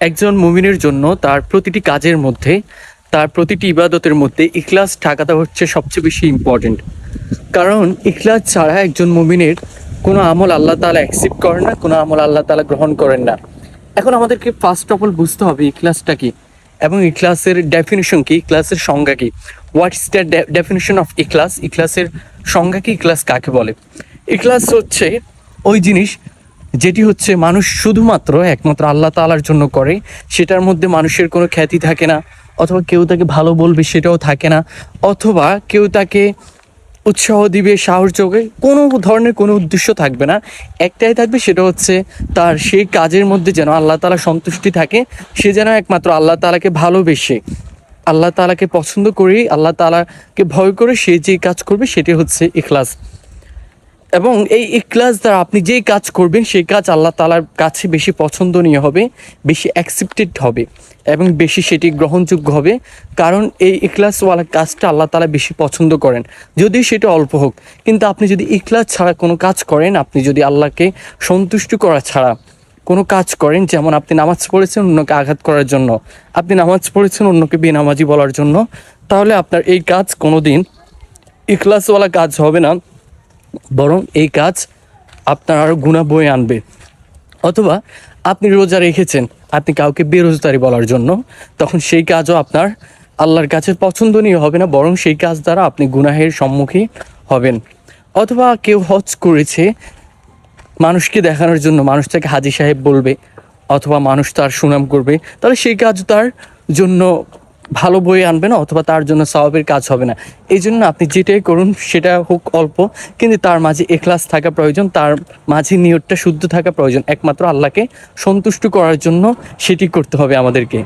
একজন মুমিনের জন্য তার প্রতিটি কাজের মধ্যে, তার প্রতিটি ইবাদতের মধ্যে ইখলাস থাকাটা হচ্ছে সবচেয়ে বেশি ইম্পর্টেন্ট। কারণ ইখলাস ছাড়া একজন মুমিনের কোনো আমল আল্লাহ তাআলা অ্যাকসেপ্ট করেন না, কোনো আমল আল্লাহ তাআলা গ্রহণ করেন না। এখন আমাদেরকে ফার্স্ট অফ অল বুঝতে হবে ইখলাসটা কি এবং ইখলাসের ডেফিনেশন কি, ইখলাসের সংজ্ঞা কি। What is the definition of ইখলাস? ইখলাসের সংজ্ঞা কি, ইখলাস কাকে বলে? ইখলাস হচ্ছে ওই জিনিস যেটি হচ্ছে মানুষ শুধুমাত্র একমাত্র আল্লাহ তাআলার জন্য করে, সেটার মধ্যে মানুষের কোনো খ্যাতি থাকে না, অথবা কেউ তাকে ভালো বলবে সেটাও থাকে না, অথবা কেউ তাকে উৎসাহ দিবে, সাহস যোগে, কোনো ধরনের কোনো উদ্দেশ্য থাকবে না। একটাই থাকবে, সেটা হচ্ছে তার সেই কাজের মধ্যে যেন আল্লাহ তাআলা সন্তুষ্টি থাকে, সে যেন একমাত্র আল্লাহ তাআলাকে ভালোবেসে, আল্লাহ তাআলাকে পছন্দ করে, আল্লাহ তাআলাকে ভয় করে সে যে কাজ করবে সেটি হচ্ছে ইখলাস। এবং এই ইখলাস দ্বারা আপনি যেই কাজ করবেন সেই কাজ আল্লাহ তাআলার কাছে বেশি পছন্দনীয় হবে, বেশি অ্যাকসেপ্টেড হবে এবং বেশি সেটি গ্রহণযোগ্য হবে। কারণ এই ইখলাসওয়ালা কাজটা আল্লাহ তাআলা বেশি পছন্দ করেন, যদিও সেটা অল্প হোক। কিন্তু আপনি যদি ইখলাস ছাড়া কোনো কাজ করেন, আপনি যদি আল্লাহকে সন্তুষ্ট করা ছাড়া কোনো কাজ করেন, যেমন আপনি নামাজ পড়েছেন অন্যকে আঘাত করার জন্য, আপনি নামাজ পড়েছেন অন্যকে বেনামাজি বলার জন্য, তাহলে আপনার এই কাজ কোনো দিন ইখলাসওয়ালা কাজ হবে না, বরং এই কাজ আপনার আরও গুনাহ বয়ে আনবে। অথবা আপনি রোজা রেখেছেন, আপনি কাউকে বেরোজগারি বলার জন্য, তখন সেই কাজও আপনার আল্লাহর কাছে পছন্দনীয় হবে না, বরং সেই কাজ দ্বারা আপনি গুনাহের সম্মুখীন হবেন। অথবা কেউ হজ করেছে মানুষকে দেখানোর জন্য, মানুষ তাকে হাজী সাহেব বলবে, অথবা মানুষ তার সুনাম করবে, তাহলে সেই কাজ তার জন্য ভালো বয়ে আনবে না, অথবা তার জন্য সওয়াবের কাজ হবে না। এই জন্য আপনি যেটাই করুন সেটা হোক অল্প, কিন্তু তার মাঝে ইখলাস থাকা প্রয়োজন, তার মাঝে নিয়তটা শুদ্ধ থাকা প্রয়োজন, একমাত্র আল্লাহকে সন্তুষ্ট করার জন্য সেটি করতে হবে আমাদেরকে।